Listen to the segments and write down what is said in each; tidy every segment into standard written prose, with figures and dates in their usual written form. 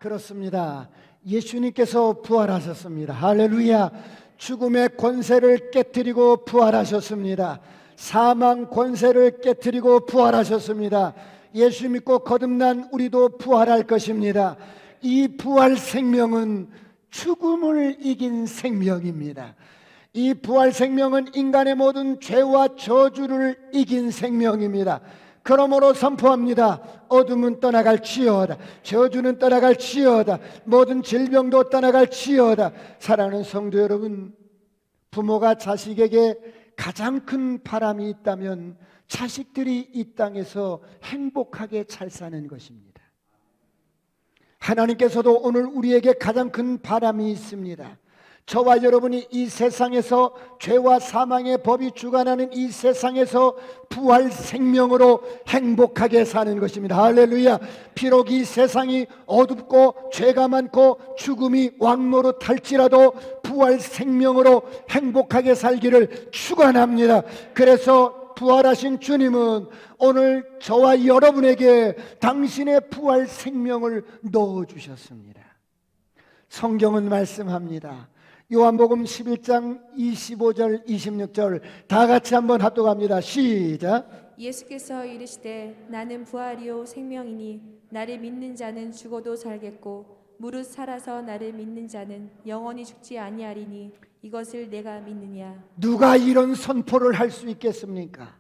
그렇습니다. 예수님께서 부활하셨습니다. 할렐루야. 죽음의 권세를 깨뜨리고 부활하셨습니다. 사망 권세를 깨뜨리고 부활하셨습니다. 예수 믿고 거듭난 우리도 부활할 것입니다. 이 부활 생명은 죽음을 이긴 생명입니다. 이 부활 생명은 인간의 모든 죄와 저주를 이긴 생명입니다. 그러므로 선포합니다. 어둠은 떠나갈지어다. 저주는 떠나갈지어다. 모든 질병도 떠나갈지어다. 사랑하는 성도 여러분, 부모가 자식에게 가장 큰 바람이 있다면 자식들이 이 땅에서 행복하게 잘 사는 것입니다. 하나님께서도 오늘 우리에게 가장 큰 바람이 있습니다. 저와 여러분이 이 세상에서 죄와 사망의 법이 주관하는 이 세상에서 부활 생명으로 행복하게 사는 것입니다. 할렐루야. 비록 이 세상이 어둡고 죄가 많고 죽음이 왕노릇할지라도 부활 생명으로 행복하게 살기를 축원합니다. 그래서 부활하신 주님은 오늘 저와 여러분에게 당신의 부활 생명을 넣어주셨습니다. 성경은 말씀합니다. 요한복음 11장 25절 26절 다 같이 한번 합독합니다. 시작. 예수께서 이르시되 나는 부활이요 생명이니 나를 믿는 자는 죽어도 살겠고 무릇 살아서 나를 믿는 자는 영원히 죽지 아니하리니 이것을 내가 믿느냐. 누가 이런 선포를 할 수 있겠습니까?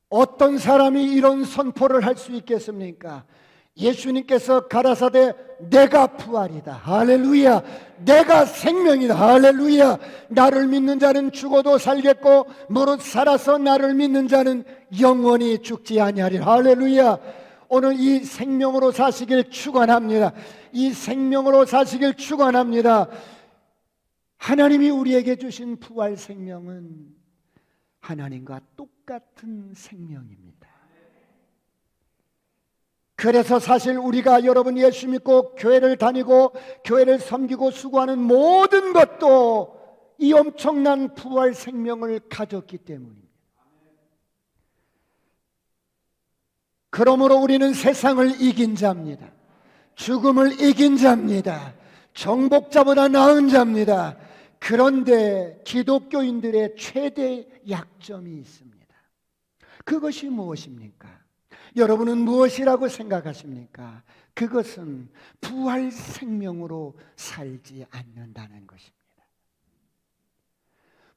어떤 사람이 이런 선포를 할 수 있겠습니까? 예수님께서 가라사대 내가 부활이다. 할렐루야. 내가 생명이다. 할렐루야. 나를 믿는 자는 죽어도 살겠고 무릇 살아서 나를 믿는 자는 영원히 죽지 아니하리라. 할렐루야. 오늘 이 생명으로 사시길 축원합니다. 이 생명으로 사시길 축원합니다. 하나님이 우리에게 주신 부활 생명은 하나님과 똑같은 생명입니다. 그래서 사실 우리가 여러분 예수 믿고 교회를 다니고 교회를 섬기고 수고하는 모든 것도 이 엄청난 부활 생명을 가졌기 때문입니다. 그러므로 우리는 세상을 이긴 자입니다. 죽음을 이긴 자입니다. 정복자보다 나은 자입니다. 그런데 기독교인들의 최대 약점이 있습니다. 그것이 무엇입니까? 여러분은 무엇이라고 생각하십니까? 그것은 부활 생명으로 살지 않는다는 것입니다.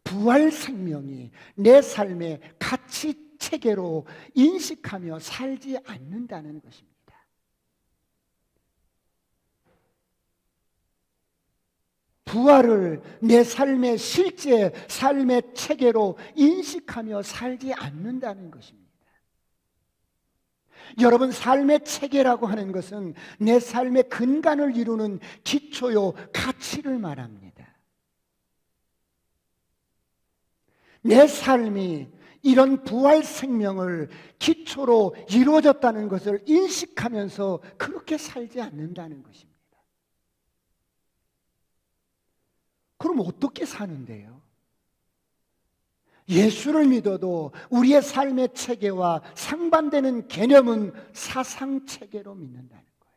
부활 생명이 내 삶의 가치 체계로 인식하며 살지 않는다는 것입니다. 부활을 내 삶의 실제 삶의 체계로 인식하며 살지 않는다는 것입니다. 여러분, 삶의 체계라고 하는 것은 내 삶의 근간을 이루는 기초요 가치를 말합니다. 내 삶이 이런 부활 생명을 기초로 이루어졌다는 것을 인식하면서 그렇게 살지 않는다는 것입니다. 그럼 어떻게 사는데요? 예수를 믿어도 우리의 삶의 체계와 상반되는 개념은 사상체계로 믿는다는 거예요.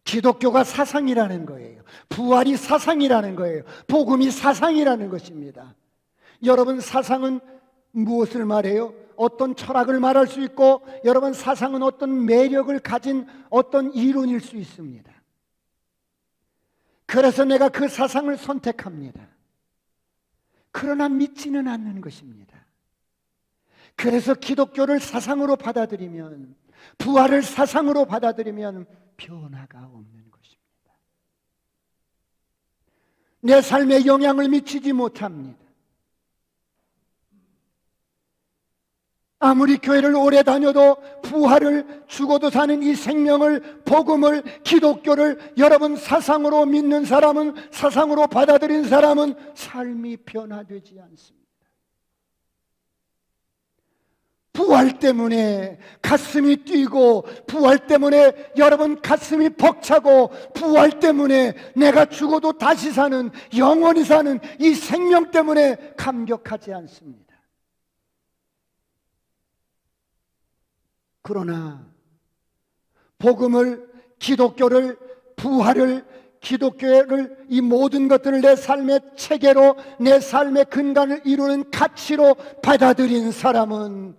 기독교가 사상이라는 거예요. 부활이 사상이라는 거예요. 복음이 사상이라는 것입니다. 여러분, 사상은 무엇을 말해요? 어떤 철학을 말할 수 있고, 여러분, 사상은 어떤 매력을 가진 어떤 이론일 수 있습니다. 그래서 내가 그 사상을 선택합니다. 그러나 믿지는 않는 것입니다. 그래서 기독교를 사상으로 받아들이면, 부활을 사상으로 받아들이면 변화가 없는 것입니다. 내 삶에 영향을 미치지 못합니다. 아무리 교회를 오래 다녀도 부활을 죽어도 사는 이 생명을, 복음을, 기독교를 여러분 사상으로 믿는 사람은, 사상으로 받아들인 사람은 삶이 변화되지 않습니다. 부활 때문에 가슴이 뛰고, 부활 때문에 여러분 가슴이 벅차고, 부활 때문에 내가 죽어도 다시 사는, 영원히 사는 이 생명 때문에 감격하지 않습니다. 그러나 복음을, 기독교를, 부활을, 기독교를, 이 모든 것들을 내 삶의 체계로, 내 삶의 근간을 이루는 가치로 받아들인 사람은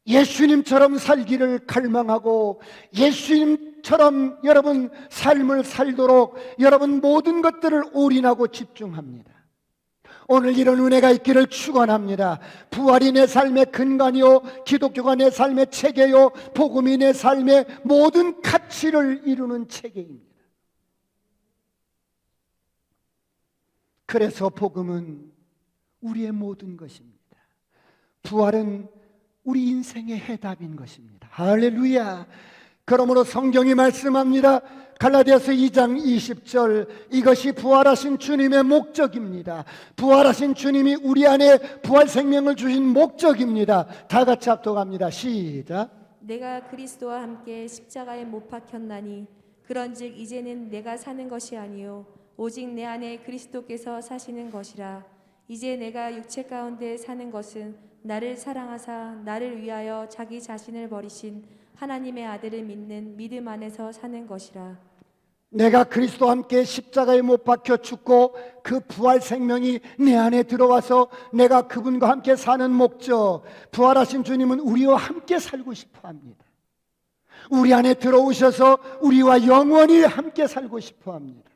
예수님처럼 살기를 갈망하고 예수님처럼 여러분 삶을 살도록 여러분 모든 것들을 올인하고 집중합니다. 오늘 이런 은혜가 있기를 축원합니다. 부활이 내 삶의 근간이요, 기독교가 내 삶의 체계요, 복음이 내 삶의 모든 가치를 이루는 체계입니다. 그래서 복음은 우리의 모든 것입니다. 부활은 우리 인생의 해답인 것입니다. 할렐루야. 그러므로 성경이 말씀합니다. 갈라디아서 2장 20절, 이것이 부활하신 주님의 목적입니다. 부활하신 주님이 우리 안에 부활 생명을 주신 목적입니다. 다 같이 합독합니다. 시작. 내가 그리스도와 함께 십자가에 못 박혔나니 그런즉 이제는 내가 사는 것이 아니요 오직 내 안에 그리스도께서 사시는 것이라. 이제 내가 육체 가운데 사는 것은 나를 사랑하사 나를 위하여 자기 자신을 버리신 하나님의 아들을 믿는 믿음 안에서 사는 것이라. 내가 그리스도와 함께 십자가에 못 박혀 죽고 그 부활 생명이 내 안에 들어와서 내가 그분과 함께 사는 목적, 부활하신 주님은 우리와 함께 살고 싶어 합니다. 우리 안에 들어오셔서 우리와 영원히 함께 살고 싶어 합니다.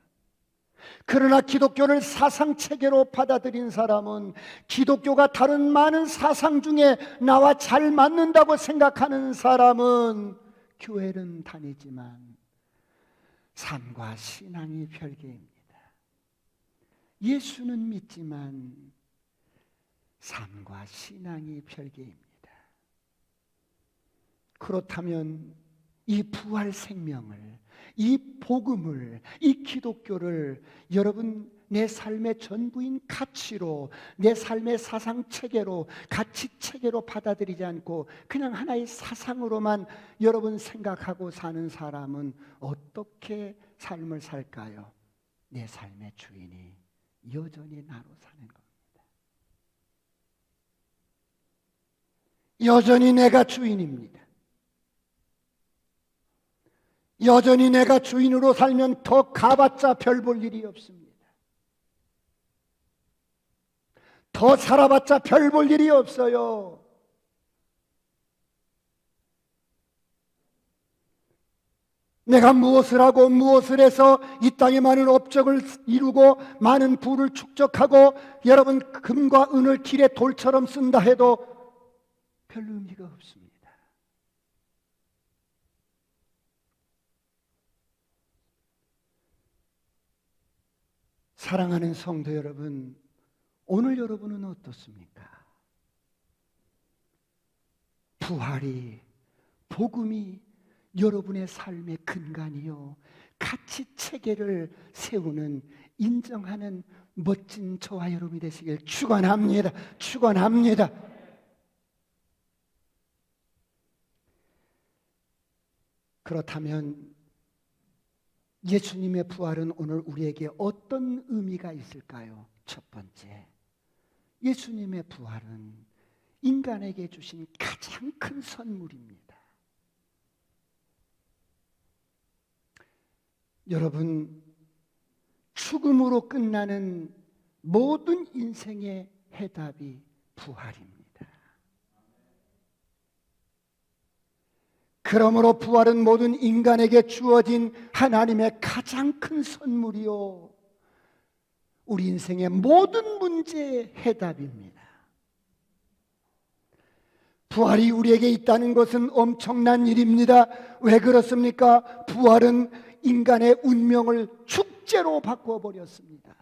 그러나 기독교를 사상체계로 받아들인 사람은 기독교가 다른 많은 사상 중에 나와 잘 맞는다고 생각하는 사람은 교회는 다니지만 삶과 신앙이 별개입니다. 예수는 믿지만 삶과 신앙이 별개입니다. 그렇다면 이 부활 생명을, 이 복음을, 이 기독교를 여러분 내 삶의 전부인 가치로, 내 삶의 사상체계로, 가치체계로 받아들이지 않고 그냥 하나의 사상으로만 여러분 생각하고 사는 사람은 어떻게 삶을 살까요? 내 삶의 주인이 여전히 나로 사는 겁니다. 여전히 내가 주인입니다. 여전히 내가 주인으로 살면 더 가봤자 별 볼 일이 없습니다. 더 살아봤자 별 볼 일이 없어요. 내가 무엇을 하고 무엇을 해서 이 땅에 많은 업적을 이루고 많은 부를 축적하고 여러분 금과 은을 길에 돌처럼 쓴다 해도 별 의미가 없습니다. 사랑하는 성도 여러분, 오늘 여러분은 어떻습니까? 부활이, 복음이 여러분의 삶의 근간이요, 가치 체계를 세우는, 인정하는 멋진 저와 여러분이 되시길 축원합니다. 축원합니다. 그렇다면 예수님의 부활은 오늘 우리에게 어떤 의미가 있을까요? 첫 번째, 예수님의 부활은 인간에게 주신 가장 큰 선물입니다. 여러분, 죽음으로 끝나는 모든 인생의 해답이 부활입니다. 그러므로 부활은 모든 인간에게 주어진 하나님의 가장 큰 선물이요, 우리 인생의 모든 문제의 해답입니다. 부활이 우리에게 있다는 것은 엄청난 일입니다. 왜 그렇습니까? 부활은 인간의 운명을 축제로 바꿔버렸습니다.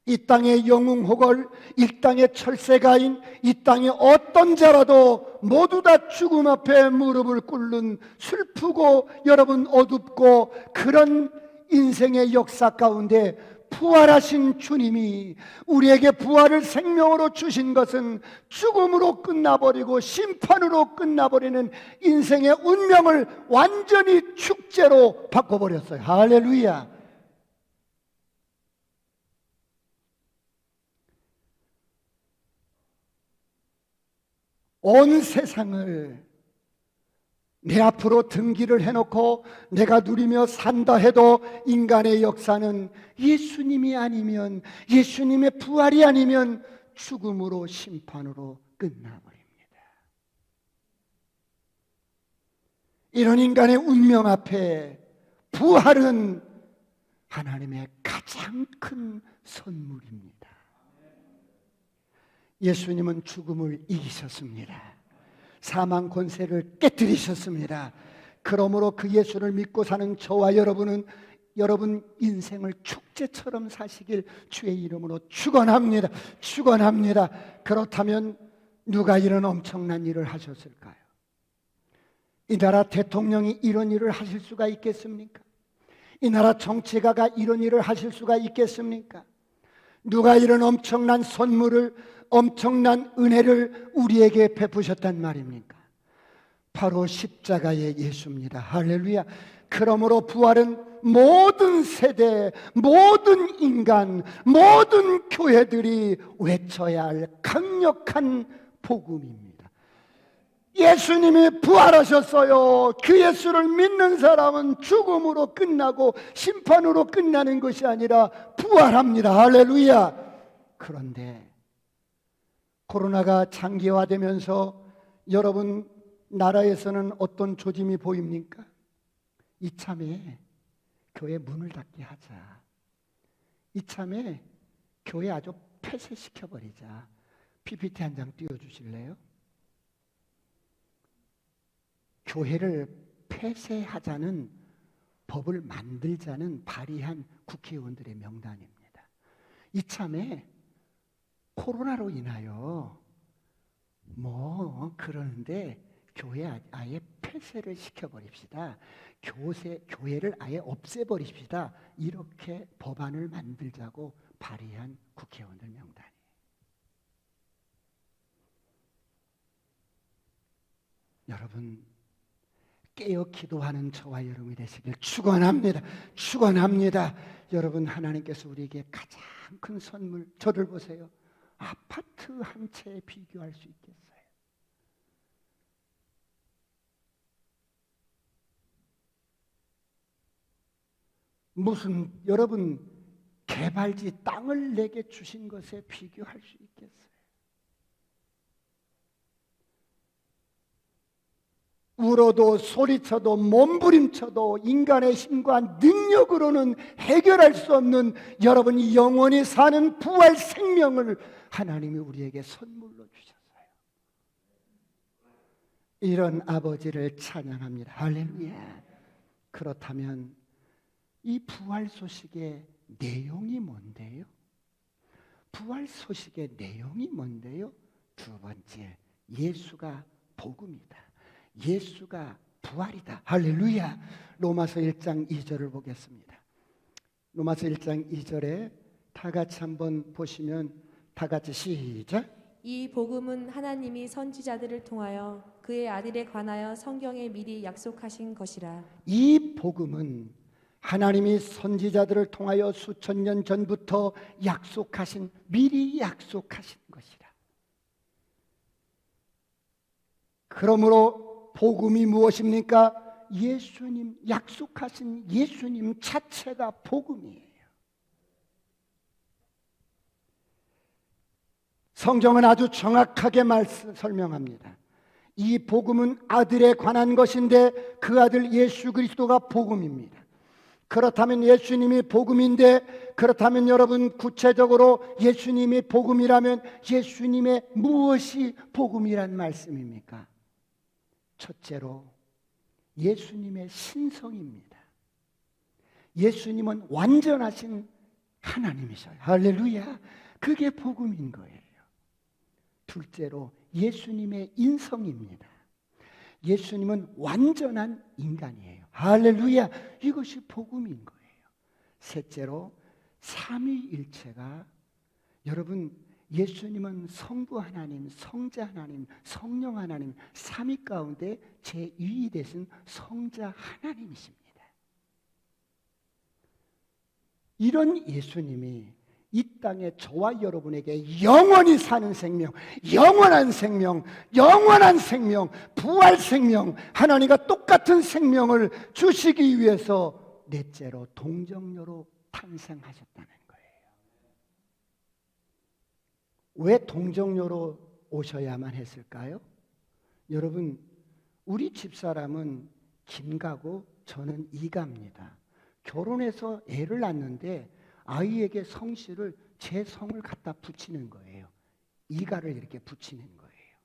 이 땅의 영웅호걸, 이 땅의 철새가인, 이 땅의 어떤 자라도 모두 다 죽음 앞에 무릎을 꿇는 슬프고 여러분 어둡고 그런 인생의 역사 가운데 부활하신 주님이 우리에게 부활을 생명으로 주신 것은 죽음으로 끝나버리고 심판으로 끝나버리는 인생의 운명을 완전히 축제로 바꿔버렸어요. 할렐루야. 온 세상을 내 앞으로 등기를 해놓고 내가 누리며 산다 해도 인간의 역사는 예수님이 아니면, 예수님의 부활이 아니면 죽음으로, 심판으로 끝나버립니다. 이런 인간의 운명 앞에 부활은 하나님의 가장 큰 선물입니다. 예수님은 죽음을 이기셨습니다. 사망 권세를 깨뜨리셨습니다. 그러므로 그 예수를 믿고 사는 저와 여러분은 여러분 인생을 축제처럼 사시길 주의 이름으로 축원합니다. 축원합니다. 그렇다면 누가 이런 엄청난 일을 하셨을까요? 이 나라 대통령이 이런 일을 하실 수가 있겠습니까? 이 나라 정치가가 이런 일을 하실 수가 있겠습니까? 누가 이런 엄청난 선물을, 엄청난 은혜를 우리에게 베푸셨단 말입니까? 바로 십자가의 예수입니다. 할렐루야. 그러므로 부활은 모든 세대, 모든 인간, 모든 교회들이 외쳐야 할 강력한 복음입니다. 예수님이 부활하셨어요. 그 예수를 믿는 사람은 죽음으로 끝나고 심판으로 끝나는 것이 아니라 부활합니다. 할렐루야. 그런데 코로나가 장기화되면서 여러분 나라에서는 어떤 조짐이 보입니까? 이참에 교회 문을 닫게 하자. 이참에 교회 아주 폐쇄시켜버리자. PPT 한 장 띄워주실래요? 교회를 폐쇄하자는 법을 만들자는 발의한 국회의원들의 명단입니다. 이참에 코로나로 인하여 그러는데 교회 아예 폐쇄를 시켜버립시다. 교회를 아예 없애버립시다. 이렇게 법안을 만들자고 발의한 국회의원들 명단이에요. 여러분 깨어 기도하는 저와 여러분이 되시길 축원합니다. 축원합니다. 여러분 하나님께서 우리에게 가장 큰 선물, 저를 보세요. 아파트 한 채에 비교할 수 있겠어요? 무슨 여러분 개발지 땅을 내게 주신 것에 비교할 수 있겠어요? 울어도 소리쳐도 몸부림쳐도 인간의 힘과 능력으로는 해결할 수 없는 여러분이 영원히 사는 부활 생명을 하나님이 우리에게 선물로 주셨어요. 이런 아버지를 찬양합니다. 할렐루야. 그렇다면 이 부활 소식의 내용이 뭔데요? 부활 소식의 내용이 뭔데요? 두 번째, 예수가 복음이다. 예수가 부활이다. 할렐루야. 로마서 1장 2절을 보겠습니다. 로마서 1장 2절에 다 같이 한번 보시면 다 같이 시작. 이 복음은 하나님이 선지자들을 통하여 그의 아들에 관하여 성경에 미리 약속하신 것이라. 이 복음은 하나님이 선지자들을 통하여 수천 년 전부터 미리 약속하신 것이라. 그러므로 복음이 무엇입니까? 예수님, 약속하신 예수님 자체가 복음이에요. 성경은 아주 정확하게 설명합니다. 이 복음은 아들에 관한 것인데 그 아들 예수 그리스도가 복음입니다. 그렇다면 예수님이 복음인데, 그렇다면 여러분 구체적으로 예수님이 복음이라면 예수님의 무엇이 복음이란 말씀입니까? 첫째로 예수님의 신성입니다. 예수님은 완전하신 하나님이셔요. 할렐루야. 그게 복음인 거예요. 둘째로 예수님의 인성입니다. 예수님은 완전한 인간이에요. 할렐루야. 이것이 복음인 거예요. 셋째로 삼위일체가, 여러분 예수님은 성부 하나님, 성자 하나님, 성령 하나님, 삼위 가운데 제2위 되신 성자 하나님이십니다. 이런 예수님이 이 땅에 저와 여러분에게 영원히 사는 생명, 영원한 생명, 영원한 생명, 부활 생명, 하나님과 똑같은 생명을 주시기 위해서 넷째로 동정녀로 탄생하셨다는 거예요. 왜 동정녀로 오셔야만 했을까요? 여러분, 우리 집사람은 김가고 저는 이가입니다. 결혼해서 애를 낳는데 아이에게 성씨를 제 성을 갖다 붙이는 거예요. 이가를 이렇게 붙이는 거예요.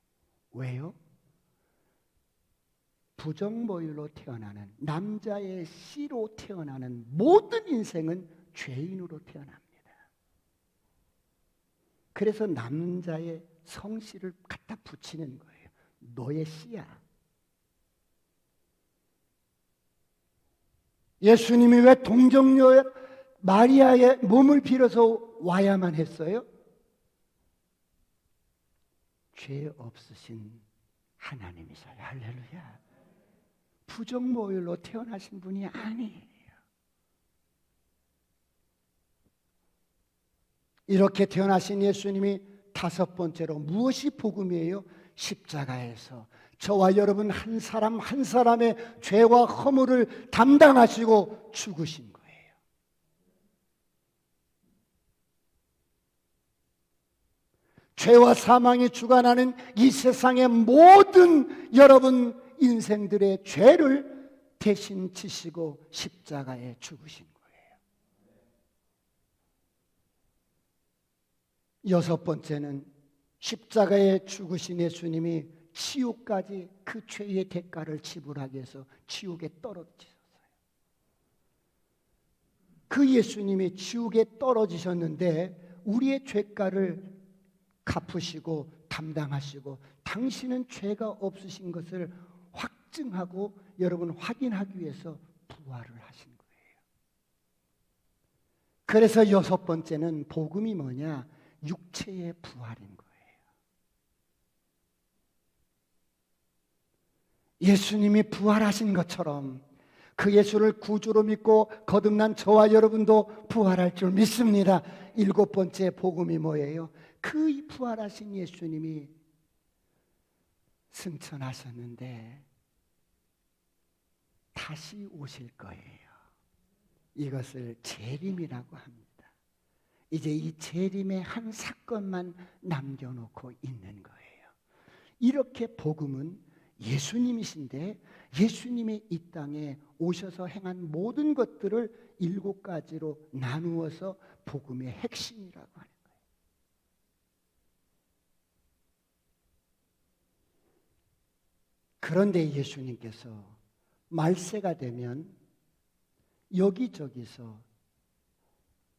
왜요? 부정모율로 태어나는, 남자의 씨로 태어나는 모든 인생은 죄인으로 태어납니다. 그래서 남자의 성씨를 갖다 붙이는 거예요. 너의 씨야. 예수님이 왜 동정녀 마리아의 몸을 빌어서 와야만 했어요? 죄 없으신 하나님이셔요. 할렐루야. 부정모율로 태어나신 분이 아니에요. 이렇게 태어나신 예수님이 다섯 번째로 무엇이 복음이에요? 십자가에서 저와 여러분 한 사람 한 사람의 죄와 허물을 담당하시고 죽으신 거예요. 죄와 사망이 주관하는 이 세상의 모든 여러분 인생들의 죄를 대신 지시고 십자가에 죽으신 거예요. 여섯 번째는 십자가에 죽으신 예수님이 지옥까지 그 죄의 대가를 지불하기 위해서 지옥에 떨어지셨어요. 그 예수님이 지옥에 떨어지셨는데 우리의 죄가를 갚으시고 담당하시고 당신은 죄가 없으신 것을 확증하고 여러분 확인하기 위해서 부활을 하신 거예요. 그래서 여섯 번째는 복음이 뭐냐? 육체의 부활인 거예요. 예수님이 부활하신 것처럼 그 예수를 구주로 믿고 거듭난 저와 여러분도 부활할 줄 믿습니다. 일곱 번째 복음이 뭐예요? 그 부활하신 예수님이 승천하셨는데 다시 오실 거예요. 이것을 재림이라고 합니다. 이제 이 재림의 한 사건만 남겨놓고 있는 거예요. 이렇게 복음은 예수님이신데 예수님이 이 땅에 오셔서 행한 모든 것들을 일곱 가지로 나누어서 복음의 핵심이라고 하는 거예요. 그런데 예수님께서 말세가 되면 여기저기서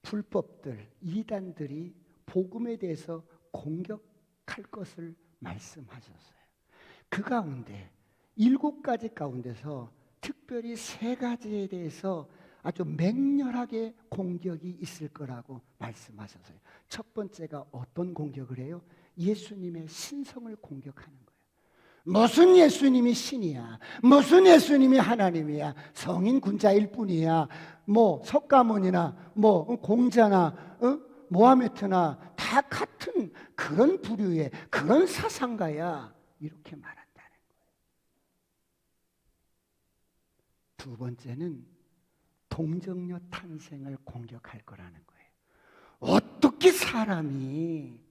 불법들, 이단들이 복음에 대해서 공격할 것을 말씀하셨어요. 그 가운데 일곱 가지 가운데서 특별히 세 가지에 대해서 아주 맹렬하게 공격이 있을 거라고 말씀하셨어요. 첫 번째가 어떤 공격을 해요? 예수님의 신성을 공격하는 거예요. 무슨 예수님이 신이야? 무슨 예수님이 하나님이야? 성인 군자일 뿐이야. 뭐 석가모니나 뭐 공자나 모하메트나 다 같은 그런 부류의 그런 사상가야. 이렇게 말한다는 거예요. 두 번째는 동정녀 탄생을 공격할 거라는 거예요. 어떻게 사람이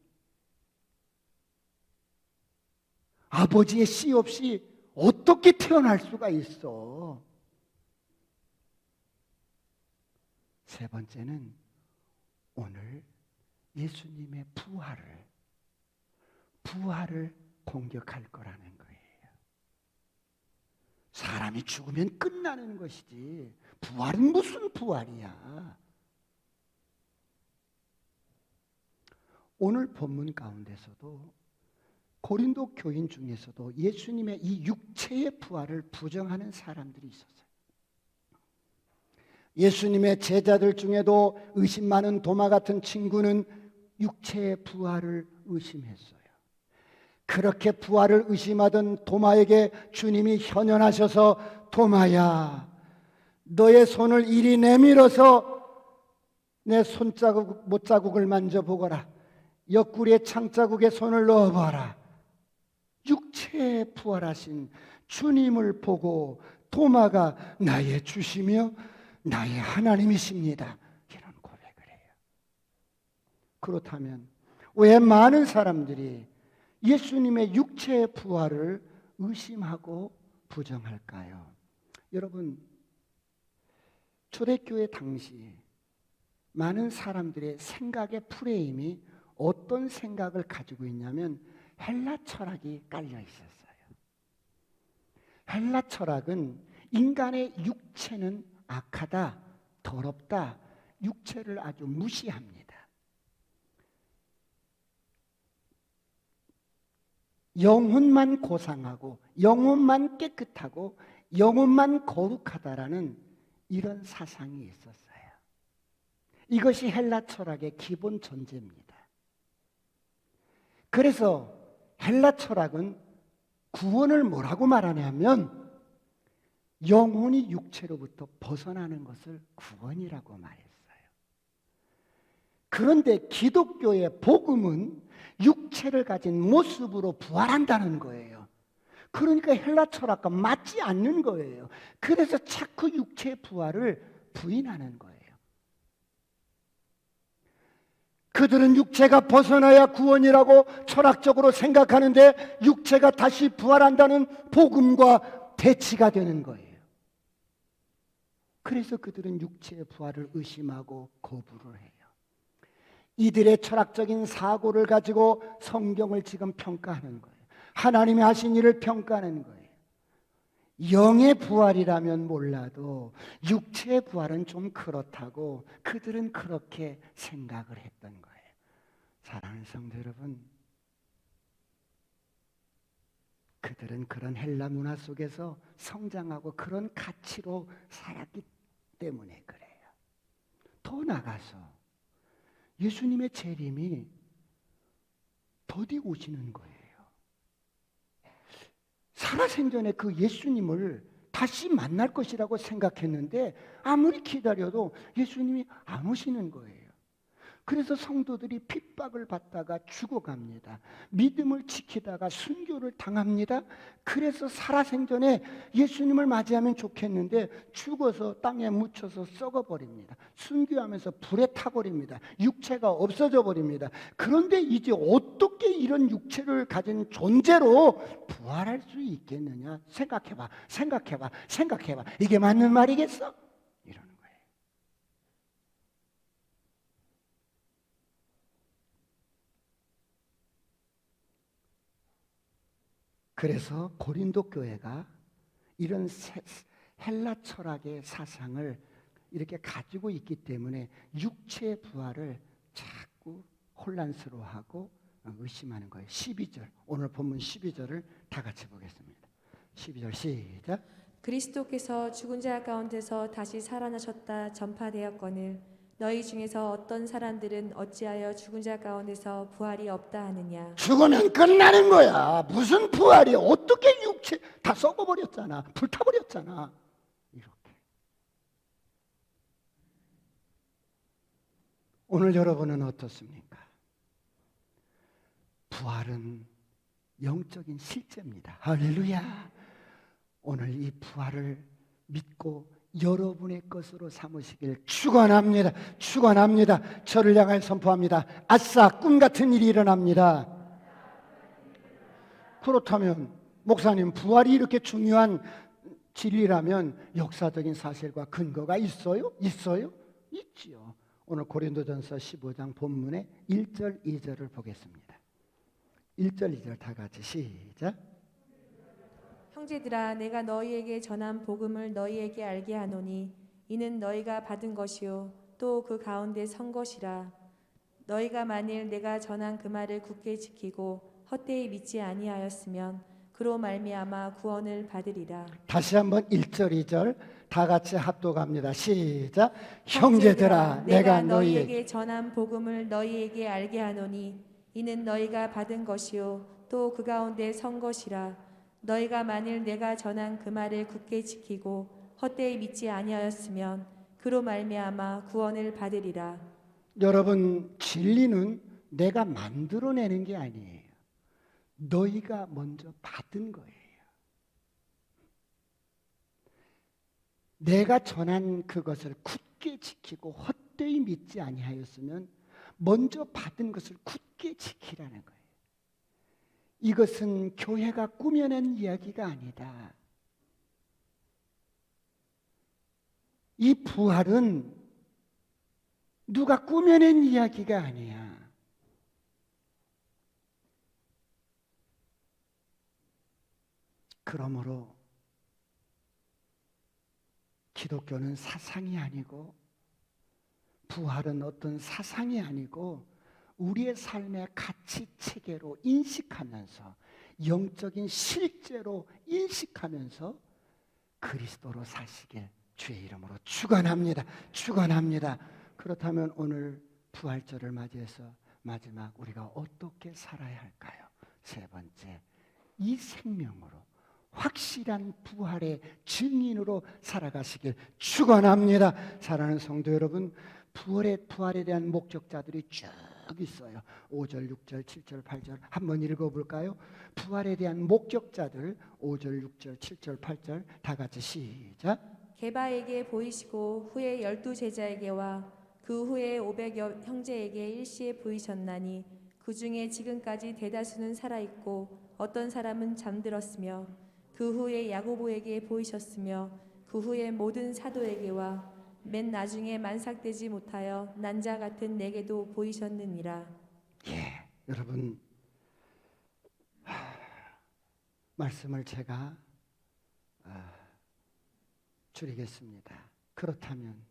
아버지의 씨 없이 어떻게 태어날 수가 있어? 세 번째는 오늘 예수님의 부활을 공격할 거라는 거예요. 사람이 죽으면 끝나는 것이지 부활은 무슨 부활이야? 오늘 본문 가운데서도 고린도 교인 중에서도 예수님의 이 육체의 부활을 부정하는 사람들이 있었어요. 예수님의 제자들 중에도 의심 많은 도마 같은 친구는 육체의 부활을 의심했어요. 그렇게 부활을 의심하던 도마에게 주님이 현현하셔서 도마야, 너의 손을 이리 내밀어서 내 손자국 못자국을 만져보거라. 옆구리에 창자국에 손을 넣어봐라. 육체에 부활하신 주님을 보고 도마가 나의 주시며 나의 하나님이십니다, 이런 고백을 해요. 그렇다면 왜 많은 사람들이 예수님의 육체의 부활을 의심하고 부정할까요? 여러분, 초대교회 당시 많은 사람들의 생각의 프레임이 어떤 생각을 가지고 있냐면 헬라 철학이 깔려 있었어요. 헬라 철학은 인간의 육체는 악하다, 더럽다, 육체를 아주 무시합니다. 영혼만 고상하고 영혼만 깨끗하고 영혼만 거룩하다라는 이런 사상이 있었어요. 이것이 헬라 철학의 기본 전제입니다. 그래서 헬라 철학은 구원을 뭐라고 말하냐면 영혼이 육체로부터 벗어나는 것을 구원이라고 말했어요. 그런데 기독교의 복음은 육체를 가진 모습으로 부활한다는 거예요. 그러니까 헬라 철학과 맞지 않는 거예요. 그래서 자꾸 육체의 부활을 부인하는 거예요. 그들은 육체가 벗어나야 구원이라고 철학적으로 생각하는데 육체가 다시 부활한다는 복음과 대치가 되는 거예요. 그래서 그들은 육체의 부활을 의심하고 거부를 해요. 이들의 철학적인 사고를 가지고 성경을 지금 평가하는 거예요. 하나님이 하신 일을 평가하는 거예요. 영의 부활이라면 몰라도 육체의 부활은 좀 그렇다고 그들은 그렇게 생각을 했던 거예요. 사랑하는 성도 여러분, 그들은 그런 헬라 문화 속에서 성장하고 그런 가치로 살았기 때문에 그래요. 더 나가서 예수님의 재림이 더디 오시는 거예요. 살아생전에 그 예수님을 다시 만날 것이라고 생각했는데 아무리 기다려도 예수님이 안 오시는 거예요. 그래서 성도들이 핍박을 받다가 죽어갑니다. 믿음을 지키다가 순교를 당합니다. 그래서 살아생전에 예수님을 맞이하면 좋겠는데 죽어서 땅에 묻혀서 썩어버립니다. 순교하면서 불에 타버립니다. 육체가 없어져 버립니다. 그런데 이제 어떻게 이런 육체를 가진 존재로 부활할 수 있겠느냐? 생각해봐. 이게 맞는 말이겠어? 이러는 거예요. 그래서 고린도 교회가 이런 헬라 철학의 사상을 이렇게 가지고 있기 때문에 육체의 부활을 자꾸 혼란스러워하고 의심하는 거예요. 12절, 오늘 본문 12절을 다 같이 보겠습니다. 12절 시작. 그리스도께서 죽은 자 가운데서 다시 살아나셨다 전파되었거늘 너희 중에서 어떤 사람들은 어찌하여 죽은 자 가운데서 부활이 없다 하느냐. 죽으면 끝나는 거야. 무슨 부활이, 어떻게 육체 다 썩어버렸잖아. 불타버렸잖아. 이렇게. 오늘 여러분은 어떻습니까? 부활은 영적인 실제입니다. 할렐루야. 오늘 이 부활을 믿고 여러분의 것으로 삼으시길 축원합니다. 저를 향하여 선포합니다. 아싸, 꿈 같은 일이 일어납니다. 그렇다면 목사님, 부활이 이렇게 중요한 진리라면 역사적인 사실과 근거가 있어요? 있지요. 오늘 고린도전서 15장 본문의 1절 2절을 보겠습니다. 1절 2절 다 같이 시작. 형제들아 내가 너희에게 전한 복음을 너희에게 알게 하노니 이는 너희가 받은 것이요 또 그 가운데 선 것이라. 너희가 만일 내가 전한 그 말을 굳게 지키고 헛되이 믿지 아니하였으면 그로 말미암아 구원을 받으리라. 다시 한번 1절 2절 다 같이 합독합니다. 시작. 형제들아 내가 너희에게 전한 복음을 너희에게 알게 하노니 이는 너희가 받은 것이요 또 그 가운데 선 것이라. 너희가 만일 내가 전한 그 말을 굳게 지키고 헛되이 믿지 아니하였으면 그로 말미암아 구원을 받으리라. 여러분, 진리는 내가 만들어내는 게 아니에요. 너희가 먼저 받은 거예요. 내가 전한 그것을 굳게 지키고 헛되이 믿지 아니하였으면 먼저 받은 것을 굳게 지키라는 거예요. 이것은 교회가 꾸며낸 이야기가 아니다. 이 부활은 누가 꾸며낸 이야기가 아니야. 그러므로 기독교는 사상이 아니고 부활은 어떤 사상이 아니고 우리의 삶의 가치 체계로 인식하면서 영적인 실제로 인식하면서 그리스도로 사시길 주의 이름으로 축원합니다. 축원합니다. 그렇다면 오늘 부활절을 맞이해서 마지막 우리가 어떻게 살아야 할까요? 세 번째, 이 생명으로 확실한 부활의 증인으로 살아가시길 축원합니다. 사랑하는 성도 여러분, 부활에 대한 목적자들이 쭉 있어요. 5절, 6절, 7절, 8절 한번 읽어볼까요? 부활에 대한 목적자들 5절, 6절, 7절, 8절 다 같이 시작. 게바에게 보이시고 후에 12 제자에게와 그 후에 500여 형제에게 일시에 보이셨나니 그 중에 지금까지 대다수는 살아있고 어떤 사람은 잠들었으며 그 후에 야고보에게 보이셨으며 그 후에 모든 사도에게와 맨 나중에 만삭되지 못하여 난 자 같은 내게도 보이셨느니라. 여러분, 말씀을 제가 줄이겠습니다. 그렇다면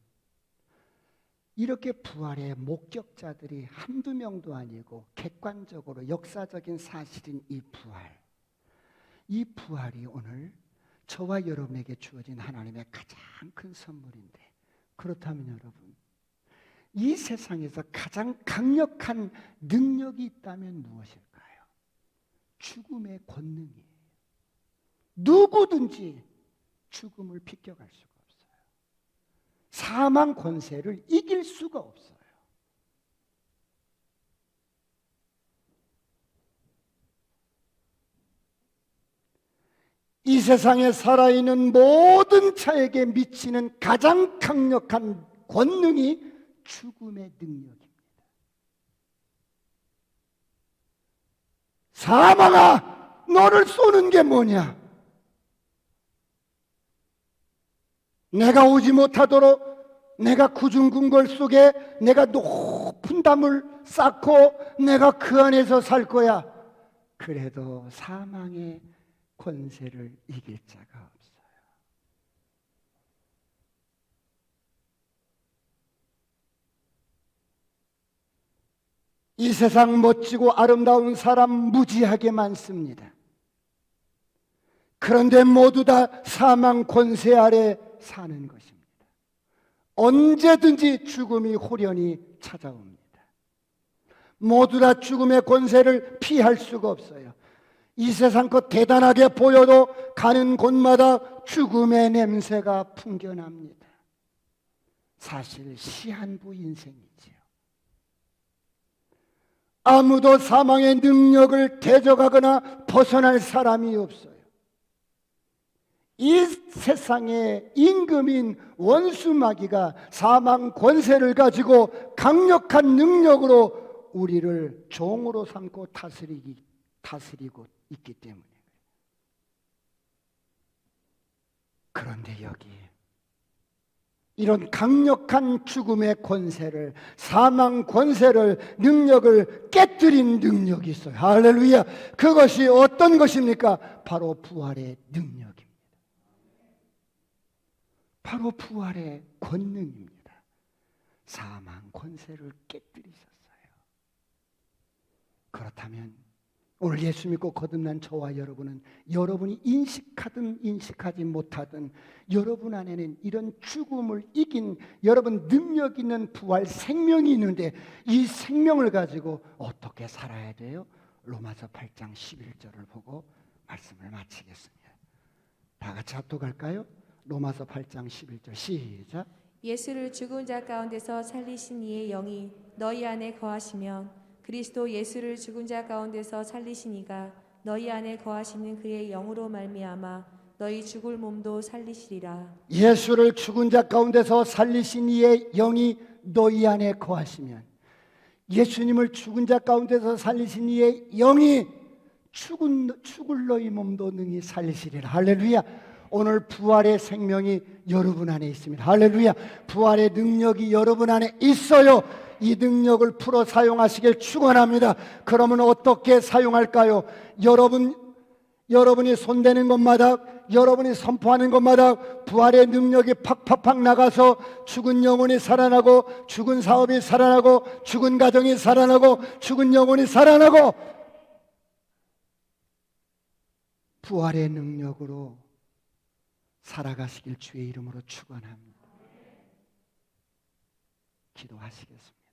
이렇게 부활의 목격자들이 한두 명도 아니고 객관적으로 역사적인 사실인 이 부활이 오늘 저와 여러분에게 주어진 하나님의 가장 큰 선물인데, 그렇다면 여러분, 이 세상에서 가장 강력한 능력이 있다면 무엇일까요? 죽음의 권능이에요. 누구든지 죽음을 비껴갈 수가 없어요. 사망 권세를 이길 수가 없어요. 이 세상에 살아있는 모든 자에게 미치는 가장 강력한 권능이 죽음의 능력입니다. 사망아, 너를 쏘는 게 뭐냐? 내가 오지 못하도록 내가 굳은 궁궐 속에 내가 높은 담을 쌓고 내가 그 안에서 살 거야. 그래도 사망의 권세를 이길 자가 없어요. 이 세상 멋지고 아름다운 사람 무지하게 많습니다. 그런데 모두 다 사망 권세 아래 사는 것입니다. 언제든지 죽음이 호련히 찾아옵니다. 모두 다 죽음의 권세를 피할 수가 없어요. 이 세상 것 대단하게 보여도 가는 곳마다 죽음의 냄새가 풍겨납니다. 사실 시한부 인생이지요. 아무도 사망의 능력을 대적하거나 벗어날 사람이 없어요. 이 세상의 임금인 원수마귀가 사망 권세를 가지고 강력한 능력으로 우리를 종으로 삼고 다스리고 있기 때문에. 그런데 여기 이런 강력한 죽음의 권세를, 사망 권세를, 능력을 깨뜨린 능력이 있어요. 할렐루야. 그것이 어떤 것입니까? 바로 부활의 능력입니다. 바로 부활의 권능입니다. 사망 권세를 깨뜨리셨어요. 그렇다면 오늘 예수 믿고 거듭난 저와 여러분은, 여러분이 인식하든 인식하지 못하든 여러분 안에는 이런 죽음을 이긴 여러분 능력 있는 부활 생명이 있는데, 이 생명을 가지고 어떻게 살아야 돼요? 로마서 8장 11절을 보고 말씀을 마치겠습니다. 다 같이 합독할까요? 로마서 8장 11절 시작. 예수를 죽은 자 가운데서 살리신 이의 영이 너희 안에 거하시면 그리스도 예수를 죽은 자 가운데서 살리신 이가 너희 안에 거하시는 그의 영으로 말미암아 너희 죽을 몸도 살리시리라. 예수를 죽은 자 가운데서 살리신 이의 영이 너희 안에 거하시면, 예수님을 죽은 자 가운데서 살리신 이의 영이 죽을 너희 몸도 능히 살리시리라. 할렐루야. 오늘 부활의 생명이 여러분 안에 있습니다. 할렐루야. 부활의 능력이 여러분 안에 있어요. 이 능력을 풀어 사용하시길 축원합니다. 그러면 어떻게 사용할까요? 여러분이 손대는 것마다, 여러분이 선포하는 것마다 부활의 능력이 팍팍팍 나가서 죽은 영혼이 살아나고, 죽은 사업이 살아나고, 죽은 가정이 살아나고, 죽은 영혼이 살아나고, 부활의 능력으로 살아가시길 주의 이름으로 축원합니다. 기도하시겠습니다.